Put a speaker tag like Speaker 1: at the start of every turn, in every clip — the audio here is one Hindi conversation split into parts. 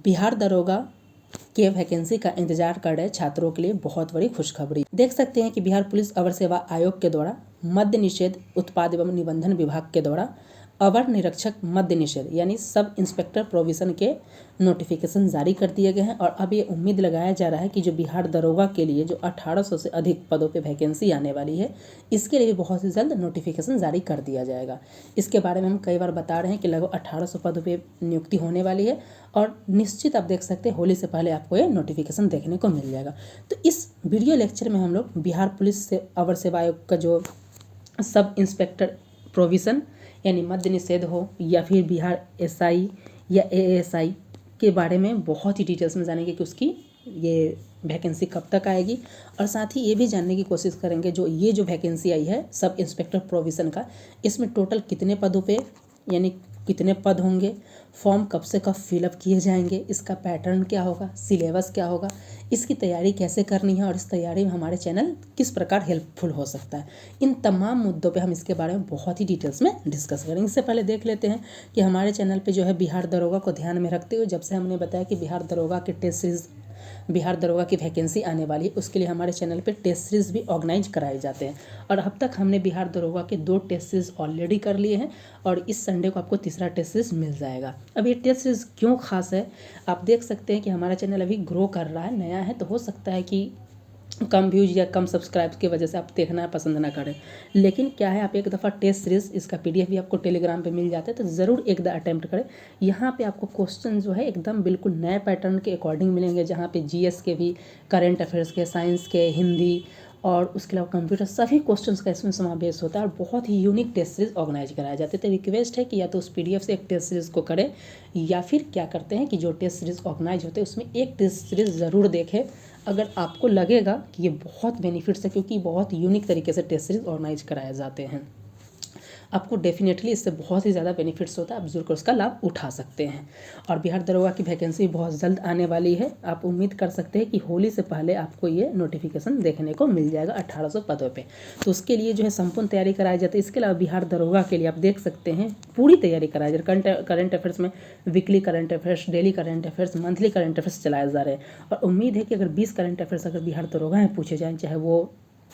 Speaker 1: बिहार दरोगा के वैकेंसी का इंतजार कर रहे छात्रों के लिए बहुत बड़ी खुशखबरी। देख सकते हैं कि बिहार पुलिस अवर सेवा आयोग के द्वारा मद्य निषेध उत्पाद एवं निबंधन विभाग के द्वारा अवर निरीक्षक मद्य निषेध यानी सब इंस्पेक्टर प्रोविजन के नोटिफिकेशन जारी कर दिए गए हैं। और अब ये उम्मीद लगाया जा रहा है कि जो बिहार दरोगा के लिए जो 1800 से अधिक पदों पे वैकेंसी आने वाली है, इसके लिए बहुत ही जल्द नोटिफिकेशन जारी कर दिया जाएगा। इसके बारे में हम कई बार बता रहे हैं कि लगभग 1800 पदों पे नियुक्ति होने वाली है और निश्चित आप देख सकते हैं होली से पहले आपको ये नोटिफिकेशन देखने को मिल जाएगा। तो इस वीडियो लेक्चर में हम लोग बिहार पुलिस से अवर सेवा आयोग का जो सब इंस्पेक्टर प्रोविज़न यानी मद्य निषेध हो या फिर बिहार एसआई या एएसआई के बारे में बहुत ही डिटेल्स में जानेंगे कि उसकी ये वैकेंसी कब तक आएगी। और साथ ही ये भी जानने की कोशिश करेंगे जो ये जो वैकेंसी आई है सब इंस्पेक्टर प्रोविज़न का, इसमें टोटल कितने पदों पे यानी कितने पद होंगे, फॉर्म कब से कब फिलअप किए जाएंगे, इसका पैटर्न क्या होगा, सिलेबस क्या होगा, इसकी तैयारी कैसे करनी है और इस तैयारी में हमारे चैनल किस प्रकार हेल्पफुल हो सकता है। इन तमाम मुद्दों पे हम इसके बारे में बहुत ही डिटेल्स में डिस्कस करेंगे। इससे पहले देख लेते हैं कि हमारे चैनल पे जो है बिहार दरोगा को ध्यान में रखते हुए जब से हमने बताया कि बिहार दरोगा के टेस्ट सीरीज बिहार दरोगा की वैकेंसी आने वाली है, उसके लिए हमारे चैनल पे टेस्ट सीरीज़ भी ऑर्गेनाइज कराए जाते हैं। और अब तक हमने बिहार दरोगा के 2 टेस्ट सीरीज़ ऑलरेडी कर लिए हैं और इस संडे को आपको तीसरा टेस्ट सीरीज़ मिल जाएगा। अब ये टेस्ट सीरीज़ क्यों खास है, आप देख सकते हैं कि हमारा चैनल अभी ग्रो कर रहा है, नया है, तो हो सकता है कि कम व्यूज या कम सब्सक्राइब्स की वजह से आप देखना पसंद ना करें। लेकिन क्या है, आप एक दफ़ा टेस्ट सीरीज़ इसका PDF भी आपको टेलीग्राम पे मिल जाता है, तो ज़रूर एक दफ़ा अटैम्प्ट करें। यहाँ पे आपको क्वेश्चन जो है एकदम बिल्कुल नए पैटर्न के अकॉर्डिंग मिलेंगे, जहाँ पे GS के भी, करंट अफेयर्स के, साइंस के, हिंदी और उसके अलावा कंप्यूटर, सभी क्वेश्चंस का इसमें समावेश होता है और बहुत ही यूनिक टेस्ट सीरीज़ ऑर्गेनाइज कराए जाते हैं। तो रिक्वेस्ट है कि या तो उस PDF से एक टेस्ट सीरीज़ को करें या फिर क्या करते हैं कि जो टेस्ट सीरीज़ ऑर्गेनाइज होते हैं उसमें एक टेस्ट सीरीज़ ज़रूर देखें अगर आपको लगेगा कि ये बहुत बेनिफिट्स है, क्योंकि बहुत यूनिक तरीके से टेस्ट सीरीज़ ऑर्गेनाइज कराए जाते हैं। आपको डेफिनेटली इससे बहुत ही ज़्यादा बेनिफिट्स होता है, आप जरूर उसका लाभ उठा सकते हैं। और बिहार दरोगा की वैकेंसी बहुत जल्द आने वाली है, आप उम्मीद कर सकते हैं कि होली से पहले आपको ये नोटिफिकेशन देखने को मिल जाएगा 1800 पदों पे। तो उसके लिए जो है संपूर्ण तैयारी कराई जाती है। इसके अलावा बिहार दरोगा के लिए आप देख सकते हैं पूरी तैयारी कराई जा रही है। करंट अफेयर्स में weekly current affairs, daily current affairs, monthly current affairs चलाए जा रहे हैं। और उम्मीद है कि अगर 20 करंट अफेयर्स अगर बिहार दरोगा में पूछे जाएँ, चाहे वो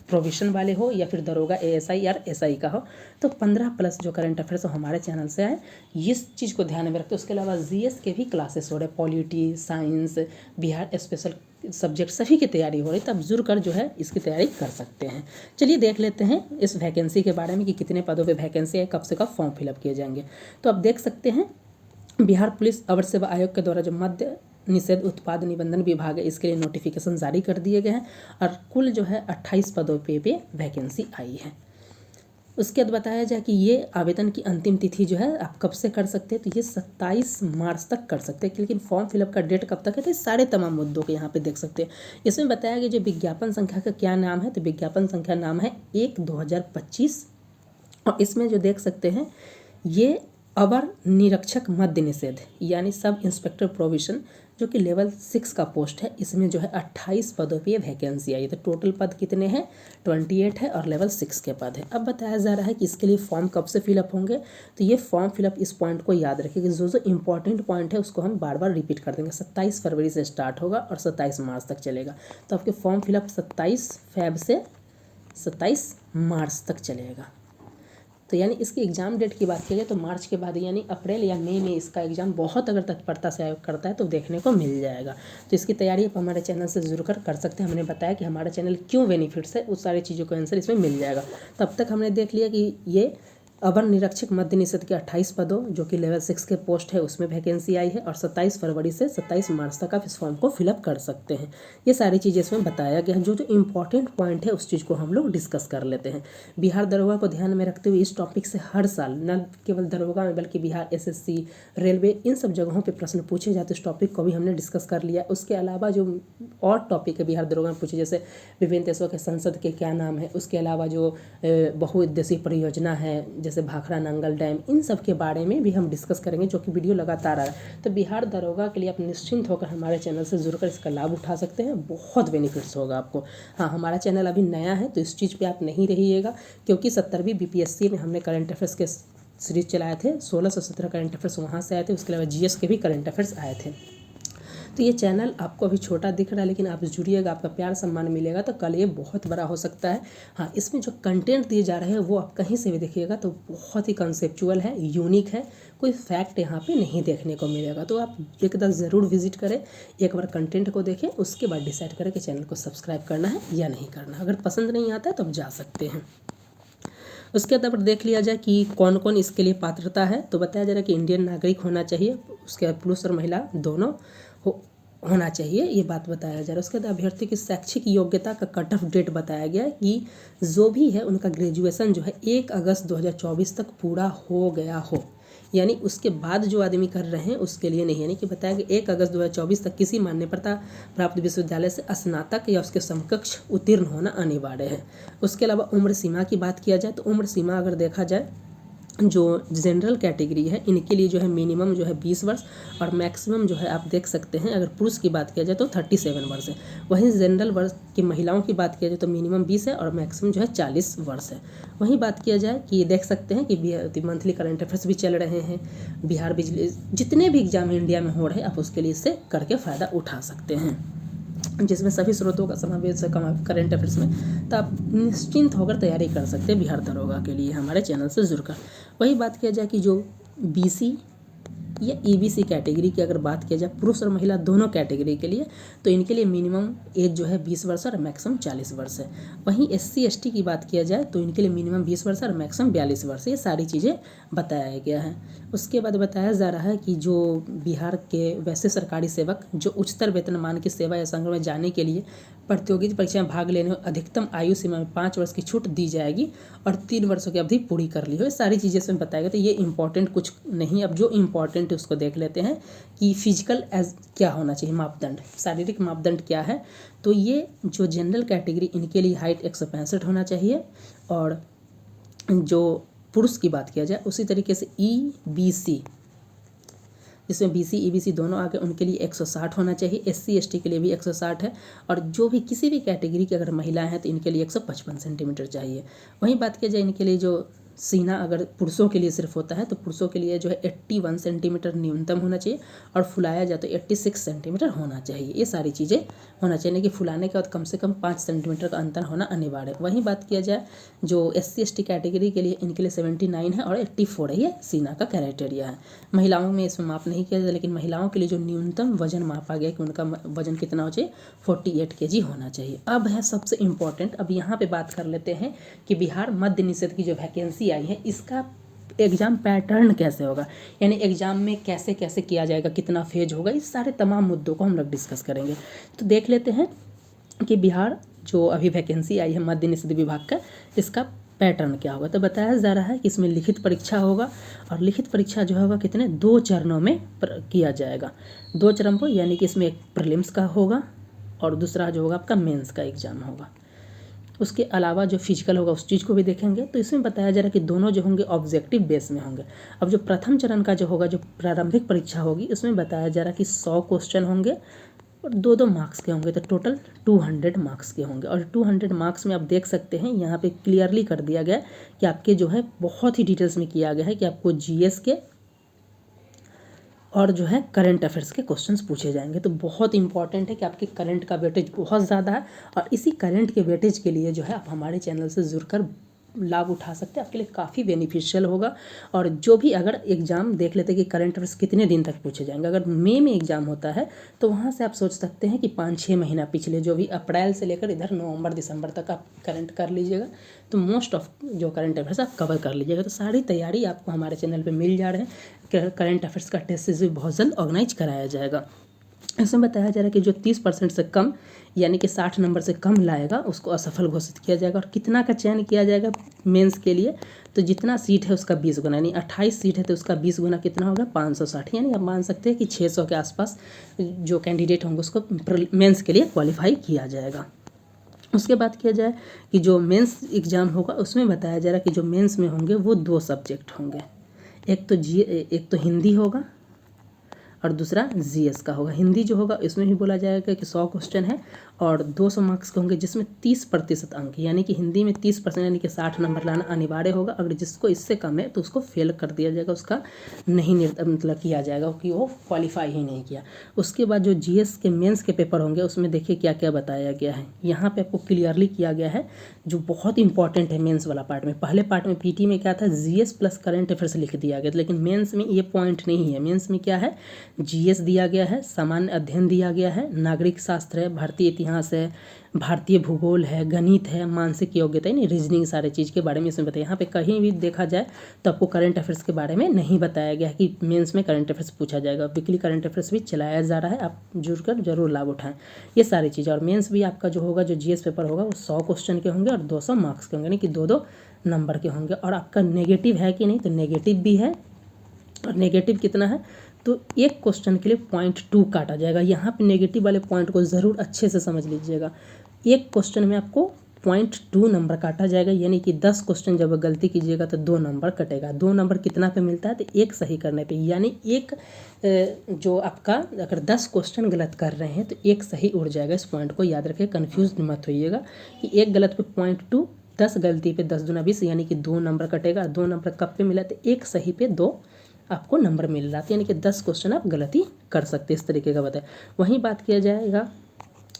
Speaker 1: प्रोविशन वाले हो या फिर दरोगा ASI या SI का हो, तो 15 प्लस जो करंट अफेयर्स हो हमारे चैनल से आए, इस चीज़ को ध्यान में रखते हैं। उसके अलावा GS के भी क्लासेस हो रहे, polity, science, Bihar special subject, सभी की तैयारी हो रही, तब जुड़ कर जो है इसकी तैयारी कर सकते हैं। चलिए देख लेते हैं इस वैकेंसी के बारे में कि कितने पदों पर वैकेंसी है, कब से कब फॉर्म फिलअप किए जाएंगे। तो आप देख सकते हैं बिहार पुलिस अवर सेवा आयोग के द्वारा जो मद्य निषेध उत्पाद निबंधन विभाग है, इसके लिए नोटिफिकेशन जारी कर दिए गए हैं और कुल जो है 28 पदों पे वैकेंसी आई है। उसके बाद बताया जाए कि ये आवेदन की अंतिम तिथि जो है आप कब से कर सकते हैं, तो ये 27 मार्च तक कर सकते हैं। लेकिन फॉर्म फिलअप का डेट कब तक है, तो सारे तमाम मुद्दों को यहाँ पे देख सकते हैं। इसमें बताया गया जो विज्ञापन संख्या का क्या नाम है, तो विज्ञापन संख्या नाम है 1/2025 और इसमें जो देख सकते हैं ये अवर निरीक्षक मद्य निषेध यानी सब इंस्पेक्टर प्रोविजन जो कि लेवल 6 का पोस्ट है, इसमें जो है 28 पदों पे वैकेंसी आई है। तो टोटल पद कितने हैं, 28 है और लेवल 6 के पद है। अब बताया जा रहा है कि इसके लिए फॉर्म कब से फिलअप होंगे, तो ये फॉर्म फिलअप, इस पॉइंट को याद रखिए कि जो इंपॉर्टेंट पॉइंट है उसको हम बार बार रिपीट कर देंगे। 27 फरवरी से स्टार्ट होगा और 27 मार्च तक चलेगा। तो आपके फॉर्म फिलअप 27 फेब से 27 मार्च तक चलेगा। तो यानी इसकी एग्ज़ाम डेट की बात की जाए तो मार्च के बाद यानी अप्रैल या मई में इसका एग्ज़ाम बहुत अगर तत्परता से आयोग करता है तो देखने को मिल जाएगा। तो इसकी तैयारी आप हमारे चैनल से जुड़ कर सकते हैं। हमने बताया कि हमारा चैनल क्यों बेनिफिट्स है, उस सारी चीज़ों का आंसर इसमें मिल जाएगा। तब तक हमने देख लिया कि ये अवर निरीक्षक मद्य निषेध के 28 पदों जो कि लेवल 6 के पोस्ट है उसमें वैकेंसी आई है और 27 फरवरी से 27 मार्च तक आप इस फॉर्म को फिलअप कर सकते हैं। ये सारी चीज़ें इसमें बताया गया है। जो इंपॉर्टेंट पॉइंट है उस चीज़ को हम लोग डिस्कस कर लेते हैं। बिहार दरोगा को ध्यान में रखते हुए इस टॉपिक से हर साल न केवल दरोगा में बल्कि बिहार SSC, रेलवे, इन सब जगहों पर प्रश्न पूछे जाते, इस टॉपिक को भी हमने डिस्कस कर लिया। उसके अलावा जो और टॉपिक है बिहार दरोगा में पूछे, जैसे विभिन्न देशों के संसद के क्या नाम है, उसके अलावा जो बहुउद्देशीय परियोजना है जैसे भाखड़ा नंगल डैम, इन सब के बारे में भी हम डिस्कस करेंगे, जो कि वीडियो लगातार आ रहा है। तो बिहार दरोगा के लिए आप निश्चिंत होकर हमारे चैनल से जुड़कर इसका लाभ उठा सकते हैं, बहुत बेनिफिट्स होगा आपको। हाँ, हमारा चैनल अभी नया है तो इस चीज़ पे आप नहीं रहिएगा, क्योंकि 70वीं BPSC में हमने करंट अफेयर्स के सीरीज चलाए थे, 16 से 17 करंट अफेयर्स वहाँ से आए थे। उसके अलावा GS के भी करंट अफेयर्स आए थे। तो ये चैनल आपको अभी छोटा दिख रहा है, लेकिन आप जुड़िएगा, आपका प्यार सम्मान मिलेगा तो कल ये बहुत बड़ा हो सकता है। हाँ, इसमें जो कंटेंट दिए जा रहे हैं वो आप कहीं से भी देखिएगा तो बहुत ही कंसेप्चुअल है, यूनिक है, कोई फैक्ट यहाँ पे नहीं देखने को मिलेगा। तो आप एक बार ज़रूर विजिट करें, एक बार कंटेंट को देखें, उसके बाद डिसाइड करें कि चैनल को सब्सक्राइब करना है या नहीं करना। अगर पसंद नहीं आता है तो आप जा सकते हैं। उसके बाद अगर देख लिया जाए कि कौन कौन इसके लिए पात्रता है, तो बताया जा रहा है कि इंडियन नागरिक होना चाहिए, उसके बाद पुरुष और महिला दोनों होना चाहिए, ये बात बताया जा रहा है। उसके बाद अभ्यर्थी की शैक्षिक योग्यता का कट ऑफ डेट बताया गया है कि जो भी है उनका ग्रेजुएशन जो है 1 अगस्त 2024 तक पूरा हो गया हो, यानी उसके बाद जो आदमी कर रहे हैं उसके लिए नहीं। यानी कि बताया कि 1 अगस्त 2024 तक किसी मान्यता प्राप्त विश्वविद्यालय से स्नातक या उसके समकक्ष उत्तीर्ण होना अनिवार्य है। उसके अलावा उम्र सीमा की बात किया जाए तो उम्र सीमा अगर देखा जाए, जो जनरल कैटेगरी है इनके लिए जो है मिनिमम जो है 20 वर्ष और मैक्सिमम जो है आप देख सकते हैं, अगर पुरुष की बात किया जाए तो 37 वर्ष है। वहीं जनरल वर्ष की महिलाओं की बात किया जाए तो मिनिमम 20 है और मैक्सिमम जो है 40 वर्ष है। वहीं बात किया जाए कि देख सकते हैं कि मंथली करंट अफेयर्स भी चल रहे हैं, बिहार बिजली, जितने भी एग्जाम इंडिया में हो रहे हैं आप उसके लिए इससे करके फ़ायदा उठा सकते हैं, जिसमें सभी स्रोतों का समावेश है करंट अफेयर्स में। तो आप निश्चिंत होकर तैयारी कर सकते हैं बिहार दरोगा के लिए हमारे चैनल से जुड़कर। वही बात किया जाए कि जो BC या EBC कैटेगरी की अगर बात किया जाए पुरुष और महिला दोनों कैटेगरी के लिए, तो इनके लिए मिनिमम एज जो है 20 वर्ष और मैक्सिमम 40 वर्ष है। वहीं SC ST की बात किया जाए तो इनके लिए मिनिमम 20 वर्ष और मैक्सिमम 42 वर्ष। ये सारी चीज़ें बताया गया है। उसके बाद बताया जा रहा है कि जो बिहार के वैसे सरकारी सेवक जो उच्चतर वेतनमान की सेवा या संघ में जाने के लिए प्रतियोगिता परीक्षा में भाग लेने में अधिकतम आयु सीमा में 5 वर्ष की छूट दी जाएगी और 3 वर्षों की अवधि पूरी कर ली हो। ये सारी चीज़ें इसमें बताया गया। तो ये इंपॉर्टेंट कुछ नहीं, अब जो इम्पॉर्टेंट है उसको देख लेते हैं कि फिजिकल एज क्या होना चाहिए, मापदंड, शारीरिक मापदंड क्या है। तो ये जो जनरल कैटेगरी इनके लिए हाइट 165 होना चाहिए, और जो पुरुष की बात किया जाए उसी तरीके से EBC, जिसमें BC EBC दोनों आगे, उनके लिए 160 होना चाहिए। SC ST के लिए भी 160 है, और जो भी किसी भी कैटेगरी की अगर महिलाएं हैं तो इनके लिए 155 सेंटीमीटर चाहिए। वहीं बात किया जाए इनके लिए जो सीना अगर पुरुषों के लिए सिर्फ होता है तो पुरुषों के लिए जो है 81 सेंटीमीटर न्यूनतम होना चाहिए, और फुलाया जाए तो 86 सेंटीमीटर होना चाहिए। ये सारी चीज़ें होना चाहिए कि फुलाने के बाद कम से कम 5 सेंटीमीटर का अंतर होना अनिवार्य है। वहीं बात किया जाए जो SC ST कैटेगरी के लिए, इनके लिए 79 है और 84 है, ये सीना का क्राइटेरिया है। महिलाओं में इसमें माप नहीं किया जाए, लेकिन महिलाओं के लिए जो न्यूनतम वजन मापा गया कि उनका वजन कितना हो चाहिए, 48 kg होना चाहिए। अब है सबसे इम्पॉर्टेंट, अब यहाँ पे बात कर लेते हैं कि बिहार मद्य निषेध की जो वैकेंसी आई है इसका एग्ज़ाम पैटर्न कैसे होगा, यानी एग्ज़ाम में कैसे कैसे किया जाएगा, कितना फेज होगा, इस सारे तमाम मुद्दों को हम लोग डिस्कस करेंगे। तो देख लेते हैं कि बिहार जो अभी वैकेंसी आई है मद्य निषेध विभाग का, इसका पैटर्न क्या होगा। तो बताया जा रहा है कि इसमें लिखित परीक्षा होगा, और लिखित परीक्षा जो होगा कितने 2 चरणों में किया जाएगा, 2 चरण को, यानी कि इसमें एक प्रीलिम्स का होगा और दूसरा जो होगा आपका मेंस का एग्ज़ाम होगा। उसके अलावा जो फिजिकल होगा उस चीज़ को भी देखेंगे। तो इसमें बताया जा रहा है कि दोनों जो होंगे ऑब्जेक्टिव बेस में होंगे। अब जो प्रथम चरण का जो होगा, जो प्रारंभिक परीक्षा होगी, उसमें बताया जा रहा है कि 100 क्वेश्चन होंगे और 2-2 मार्क्स के होंगे, तो टोटल 200 मार्क्स के होंगे। और 200 मार्क्स में आप देख सकते हैं यहाँ पे क्लियरली कर दिया गया कि आपके जो है बहुत ही डिटेल्स में किया गया है कि आपको GS के और जो है करंट अफेयर्स के क्वेश्चंस पूछे जाएंगे। तो बहुत इंपॉर्टेंट है कि आपके करंट का वेटेज बहुत ज़्यादा है, और इसी करंट के वेटेज के लिए जो है आप हमारे चैनल से जुड़कर लाभ उठा सकते हैं, आपके लिए काफ़ी बेनिफिशियल होगा। और जो भी अगर एग्ज़ाम देख लेते हैं कि करंट अफेयर्स कितने दिन तक पूछे जाएंगे, अगर मई में एग्ज़ाम होता है तो वहाँ से आप सोच सकते हैं कि 5-6 महीना पिछले जो भी अप्रैल से लेकर इधर नवंबर दिसंबर तक आप करंट कर लीजिएगा, तो मोस्ट ऑफ जो करंट अफेयर्स आप कवर कर लीजिएगा। तो सारी तैयारी आपको हमारे चैनल पर मिल जा रहे हैं। करंट अफेयर्स का टेस्ट सीरीज भी बहुत जल्द ऑर्गेनाइज कराया जाएगा। इसमें बताया जा रहा है कि जो 30% से कम, यानी कि 60 नंबर से कम लाएगा उसको असफल घोषित किया जाएगा। और कितना का चयन किया जाएगा मेंस के लिए, तो जितना सीट है उसका 20 गुना, यानी 28 सीट है तो उसका 20 गुना कितना होगा, 560। यानी आप मान सकते हैं कि 600 के आसपास जो कैंडिडेट होंगे उसको मेंस के लिए क्वालिफाई किया जाएगा। उसके बाद किया जाए कि जो मेंस एग्ज़ाम होगा उसमें बताया जा रहा है कि जो मेंस में होंगे वो 2 सब्जेक्ट होंगे, एक तो हिंदी होगा और दूसरा जीएस का होगा। हिंदी जो होगा इसमें भी बोला जाएगा कि 100 क्वेश्चन है और 200 मार्क्स के होंगे, जिसमें 30% अंक, यानी कि हिंदी में 30% यानी कि 60 नंबर लाना अनिवार्य होगा। अगर जिसको इससे कम है तो उसको फेल कर दिया जाएगा, उसका नहीं मतलब किया जाएगा कि वो क्वालिफाई ही नहीं किया। उसके बाद जो जीएस के मेंस के पेपर होंगे उसमें देखिए क्या क्या बताया गया है। यहाँ पे आपको क्लियरली किया गया है जो बहुत इंपॉर्टेंट है मेंस वाला पार्ट में। पहले पार्ट में पीटी में क्या था, जीएस प्लस करंट अफेयर्स लिख दिया गया था, लेकिन मेंस में ये पॉइंट नहीं है। मेंस में क्या है, जीएस दिया गया है, सामान्य अध्ययन दिया गया है, नागरिक शास्त्र है, भारतीय इतिहास है, भारतीय भूगोल है, गणित है, मानसिक योग्यता यानी रीजनिंग, सारे चीज़ के बारे में इसमें बताया। यहाँ पे कहीं भी देखा जाए तो आपको करंट अफेयर्स के बारे में नहीं बताया गया कि मेंस में करंट अफेयर्स पूछा जाएगा। वीकली करंट अफेयर्स भी चलाया जा रहा है, आप जरूर लाभ उठाएं ये सारी चीज़ें। और मेंस भी आपका जो होगा, जो जीएस पेपर होगा वो 100 क्वेश्चन के होंगे और 200 मार्क्स के होंगे, यानी कि 2-2 नंबर के होंगे। और आपका नेगेटिव है कि नहीं, तो नेगेटिव भी है। और नेगेटिव कितना है, तो एक क्वेश्चन के लिए 0.2 काटा जाएगा। यहाँ पे नेगेटिव वाले पॉइंट को ज़रूर अच्छे से समझ लीजिएगा। एक क्वेश्चन में आपको 0.2 नंबर काटा जाएगा, यानी कि 10 क्वेश्चन जब गलती कीजिएगा तो 2 नंबर कटेगा। 2 नंबर कितना पे मिलता है, तो एक सही करने पे, यानी एक जो आपका अगर 10 क्वेश्चन गलत कर रहे हैं तो एक सही उड़ जाएगा। इस पॉइंट को याद रखें, कन्फ्यूज मत होइएगा कि एक गलत पे 0.2, 10 गलती पे 10 दूना 20, यानी कि 2 नंबर कटेगा। 2 नंबर कब पे मिला, तो एक सही पे 2 आपको नंबर मिल रहा था, यानी कि 10 क्वेश्चन आप गलती कर सकते, इस तरीके का बताए। वहीं बात किया जाएगा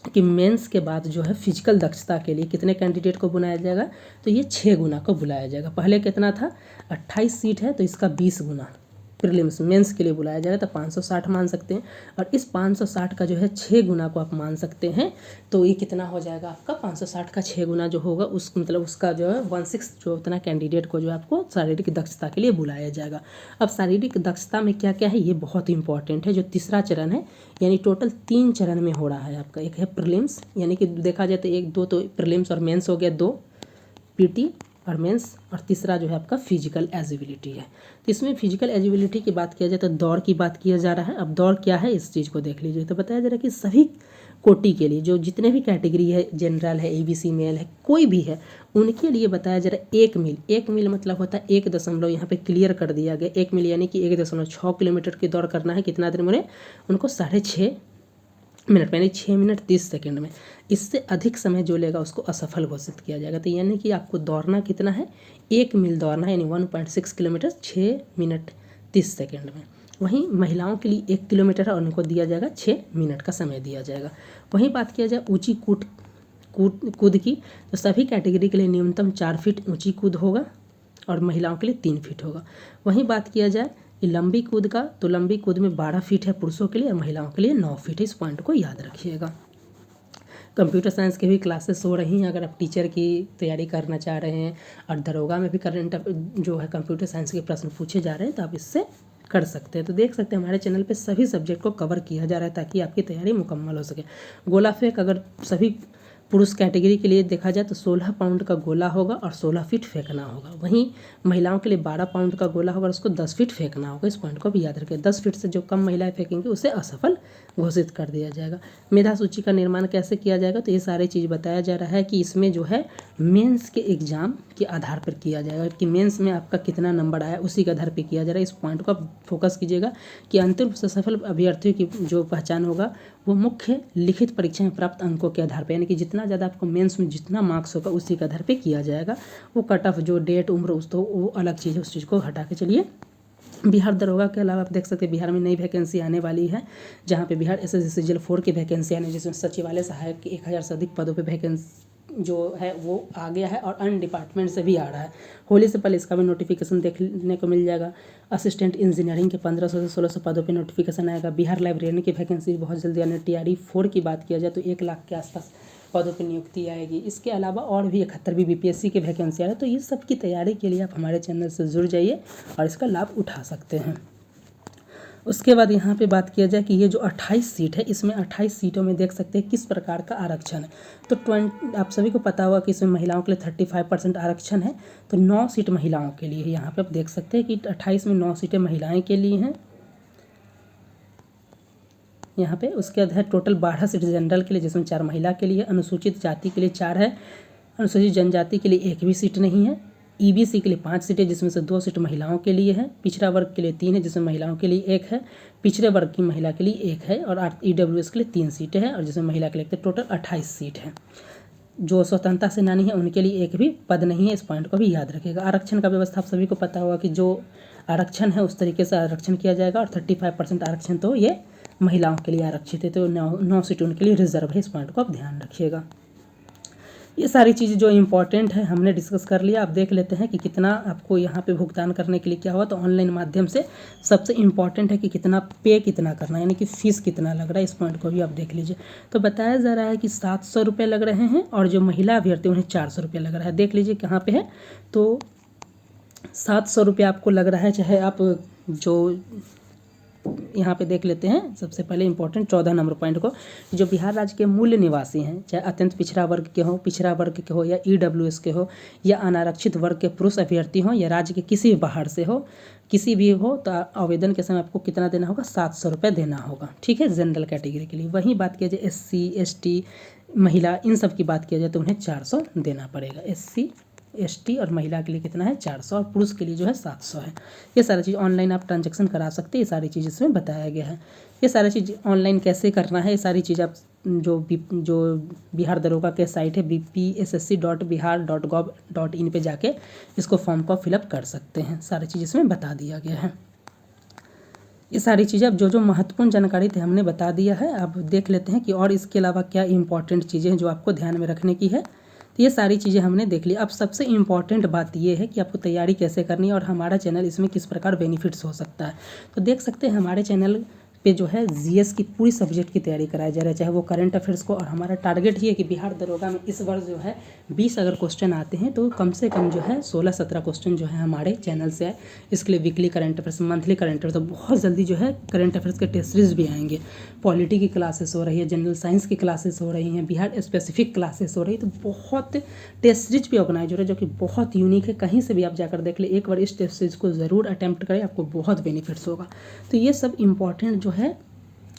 Speaker 1: कि मेंस के बाद जो है फिजिकल दक्षता के लिए कितने कैंडिडेट को बुलाया जाएगा, तो ये 6 गुना को बुलाया जाएगा। पहले कितना था, 28 सीट है तो इसका 20 गुना प्रीलिम्स मेंस के लिए बुलाया जाएगा, तो 560 मान सकते हैं। और इस 560 का जो है 6 गुना को आप मान सकते हैं, तो ये कितना हो जाएगा आपका, 560 का 6 गुना जो होगा उस मतलब उसका जो है 1/6 जो उतना कैंडिडेट को जो आपको शारीरिक दक्षता के लिए बुलाया जाएगा। अब शारीरिक दक्षता में क्या क्या है, ये बहुत इंपॉर्टेंट है। जो तीसरा चरण है, यानी टोटल 3 चरण में हो रहा है आपका। एक है प्रीलिम्स, यानी कि देखा जाए तो 1-2 तो प्रीलिम्स और मेंस हो गया, 2 पीटी और मेंस, और तीसरा जो है आपका फिजिकल एलिजिबिलिटी है। तो इसमें फिजिकल एलिजिबिलिटी की बात किया जाए तो दौड़ की बात किया जा रहा है। अब दौड़ क्या है इस चीज़ को देख लीजिए। तो बताया जा रहा है कि सभी कोटि के लिए, जो जितने भी कैटेगरी है, जनरल है, एबीसी मेल है, कोई भी है, उनके लिए बताया जा रहा है 1 मील। 1 मील मतलब होता है 1 दशमलव, यहाँ पे क्लियर कर दिया गया 1 मील, यानी कि 1.6 किलोमीटर की दौड़ करना है। कितना देर में, उनको 6.5 मिनट, यानी 6 मिनट 30 सेकेंड में। इससे अधिक समय जो लेगा उसको असफल घोषित किया जाएगा। तो यानी कि आपको दौड़ना कितना है, 1 मील दौड़ना है, यानी 1.6 किलोमीटर 6 मिनट 30 सेकेंड में। वहीं महिलाओं के लिए 1 किलोमीटर है और उनको दिया जाएगा 6 मिनट का समय दिया जाएगा। वहीं बात किया जाए ऊंची कूद की, तो सभी कैटेगरी के लिए न्यूनतम 4 फीट ऊंची कूद होगा और महिलाओं के लिए 3 फीट होगा। वहीं बात किया जाए लंबी कूद का, तो लंबी कूद में 12 फीट है पुरुषों के लिए और महिलाओं के लिए 9 फीट है। इस पॉइंट को याद रखिएगा। कंप्यूटर साइंस की भी क्लासेस हो रही हैं, अगर आप टीचर की तैयारी करना चाह रहे हैं और दरोगा में भी करंट जो है कंप्यूटर साइंस के प्रश्न पूछे जा रहे हैं, तो आप इससे कर सकते हैं। तो देख सकते हैं हमारे चैनल पे सभी सब्जेक्ट को कवर किया जा रहा है ताकि आपकी तैयारी मुकम्मल हो सके। गोला फेंक, अगर सभी पुरुष कैटेगरी के लिए देखा जाए तो 16 पाउंड का गोला होगा और 16 फीट फेंकना होगा। वहीं महिलाओं के लिए 12 पाउंड का गोला होगा और उसको 10 फीट फेंकना होगा। इस पॉइंट को भी याद रखें। 10 फीट से जो कम महिलाएं फेंकेंगी उसे असफल घोषित कर दिया जाएगा। मेधा सूची का निर्माण कैसे किया जाएगा, तो ये सारी चीज़ बताया जा रहा है कि इसमें जो है मेंस के एग्जाम के आधार पर किया जाएगा कि मेंस में आपका कितना नंबर आया उसी के आधार पर किया जा रहा है। इस पॉइंट को आप फोकस कीजिएगा कि अंतिम रूप से सफल अभ्यर्थियों की जो पहचान होगा वो मुख्य लिखित परीक्षा में प्राप्त अंकों के आधार पर, यानी कि जितना ज़्यादा आपको मेंस में जितना मार्क्स होगा उसी के आधार पे किया जाएगा। वो कट ऑफ जो डेट उम्र उस तो वो अलग चीज़ है, उस चीज़ को हटा के चलिए। बिहार दरोगा के अलावा आप देख सकते हैं बिहार में नई वैकेंसी आने वाली है, जहाँ पे बिहार एसएससी सीजीएल 4 की वैकेंसी आने, जिसमें सचिवालय सहायक की 1000 से अधिक पदों पे वैकेंसी जो है वो आ गया है और अन्य डिपार्टमेंट से भी आ रहा है। होली से पहले इसका भी नोटिफिकेशन देखने को मिल जाएगा। असिस्टेंट इंजीनियरिंग के 1500 से 1600 पदों पे नोटिफिकेशन आएगा। बिहार लाइब्रेरियन की वैकेंसी बहुत जल्दी आने। टीआरई 4 की बात किया जाए तो 1 लाख के आसपास पदों पर नियुक्ति आएगी। इसके अलावा और भी 71वीं बीपीएससी की वैकेंसी आ रही है। तो ये सब की तैयारी के लिए आप हमारे चैनल से जुड़ जाइए और इसका लाभ उठा सकते हैं। उसके बाद यहाँ पे बात किया जाए कि ये जो 28 सीट है, इसमें 28 सीटों में देख सकते हैं किस प्रकार का आरक्षण है। तो आप सभी को पता होगा कि इसमें महिलाओं के लिए 35% आरक्षण है। तो 9 सीट महिलाओं के लिए है। यहाँ पे आप देख सकते हैं कि 28 में 9 सीटें महिलाएं के लिए हैं यहाँ पे। उसके बाद है टोटल 12 सीट जनरल के लिए, जिसमें 4 महिला के लिए। अनुसूचित जाति के लिए 4 है। अनुसूचित जनजाति के लिए 1 भी सीट नहीं है। ईबीसी के लिए 5 सीटें जिसमें से 2 सीट महिलाओं के लिए है, पिछड़ा वर्ग के लिए 3 है जिसमें महिलाओं के लिए 1 है, पिछड़े वर्ग की महिला के लिए 1 है, और ईडब्ल्यूएस के लिए 3 सीटें हैं और जिसमें महिला के लिए टोटल 28 सीट है। जो स्वतंत्रता सेनानी है उनके लिए एक भी पद नहीं है, इस पॉइंट को भी याद रखिएगा। आरक्षण का व्यवस्था आप सभी को पता होगा कि जो आरक्षण है उस तरीके से आरक्षण किया जाएगा, और 35% आरक्षण तो ये महिलाओं के लिए आरक्षित है, तो 9 सीट उनके लिए रिजर्व है, इस पॉइंट को आप ध्यान रखिएगा। ये सारी चीज़ें जो इम्पोर्टेंट है हमने डिस्कस कर लिया। आप देख लेते हैं कि कितना आपको यहाँ पे भुगतान करने के लिए क्या हुआ। तो ऑनलाइन माध्यम से सबसे इम्पॉर्टेंट है कि कितना पे कितना करना है, यानी कि फ़ीस कितना लग रहा है, इस पॉइंट को भी आप देख लीजिए। तो बताया जा रहा है कि 700 रुपये लग रहे हैं, और जो महिला अभ्यर्थी उन्हें 400 रुपये लग रहा है। देख लीजिए कहाँ पर है, तो 700 रुपये आपको लग रहा है, चाहे आप जो यहाँ पे देख लेते हैं। सबसे पहले इंपॉर्टेंट 14 नंबर पॉइंट को, जो बिहार राज्य के मूल निवासी हैं, चाहे अत्यंत पिछड़ा वर्ग के हो, पिछड़ा वर्ग के हो, या ईडब्ल्यूएस के हो, या अनारक्षित वर्ग के पुरुष अभ्यर्थी हो, या राज्य के किसी भी बाहर से हो, किसी भी हो, तो आवेदन के समय आपको कितना देना होगा, 700 रुपये देना होगा। ठीक है, जनरल कैटेगरी के लिए। वहीं बात किया जाए SC ST महिला, इन सब की बात किया जाए तो उन्हें 400 देना पड़ेगा। SC ST और महिला के लिए कितना है, 400, और पुरुष के लिए जो है 700 है। ये सारी चीज़ ऑनलाइन आप ट्रांजैक्शन करा सकते हैं, ये सारी चीज़ इसमें बताया गया है। ये सारी चीज़ ऑनलाइन कैसे करना है, ये सारी चीज़ आप जो बिहार दरोगा के साइट है bpssc.bihar.gov.in पे जाके इसको फॉर्म को फिलअप कर सकते हैं। सारी चीज़ इसमें बता दिया गया है। ये सारी चीज़ें अब जो महत्वपूर्ण जानकारी थी हमने बता दिया है। अब देख लेते हैं कि और इसके अलावा क्या इंपॉर्टेंट चीज़ें हैं जो आपको ध्यान में रखने की है। तो ये सारी चीज़ें हमने देख ली। अब सबसे इम्पॉर्टेंट बात ये है कि आपको तैयारी कैसे करनी है और हमारा चैनल इसमें किस प्रकार बेनिफिट्स हो सकता है। तो देख सकते हैं हमारे चैनल पे जो है GS की पूरी सब्जेक्ट की तैयारी कराया जा रहा है, चाहे वो करंट अफेयर्स को। और हमारा टारगेट ये है कि बिहार दरोगा में इस वर्ष जो है 20 अगर क्वेश्चन आते हैं तो कम से कम जो है 16-17 क्वेश्चन जो है हमारे चैनल से आए। इसके लिए weekly current affairs, monthly current affairs, तो बहुत जल्दी जो है करंट अफेयर्स के टेस्ट सीरीज भी आएंगे। पॉलिटी की क्लासेस हो रही है, जनरल साइंस की क्लासेस हो रही हैं, बिहार स्पेसिफिक क्लासेस हो रही है। तो बहुत टेस्ट सीरीज भी ऑर्गेनाइज हो रहा है जो कि बहुत यूनिक है। कहीं से भी आप जाकर देख ले, एक बार इस टेस्ट सीरीज को ज़रूर अटैम्प्ट करें, आपको बहुत बेनिफिट्स होगा। तो ये सब इम्पॉर्टेंट जो है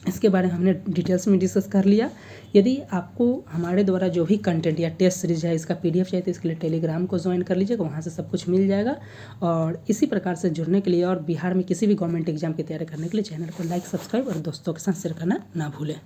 Speaker 1: इसके बारे में हमने डिटेल्स में डिस्कस कर लिया। यदि आपको हमारे द्वारा जो भी कंटेंट या टेस्ट सीरीज है इसका PDF चाहिए तो इसके लिए टेलीग्राम को ज्वाइन कर लीजिएगा, वहाँ से सब कुछ मिल जाएगा। और इसी प्रकार से जुड़ने के लिए और बिहार में किसी भी गवर्नमेंट एग्जाम की तैयारी करने के लिए चैनल को लाइक, सब्सक्राइब और दोस्तों के साथ शेयर करना ना भूलें।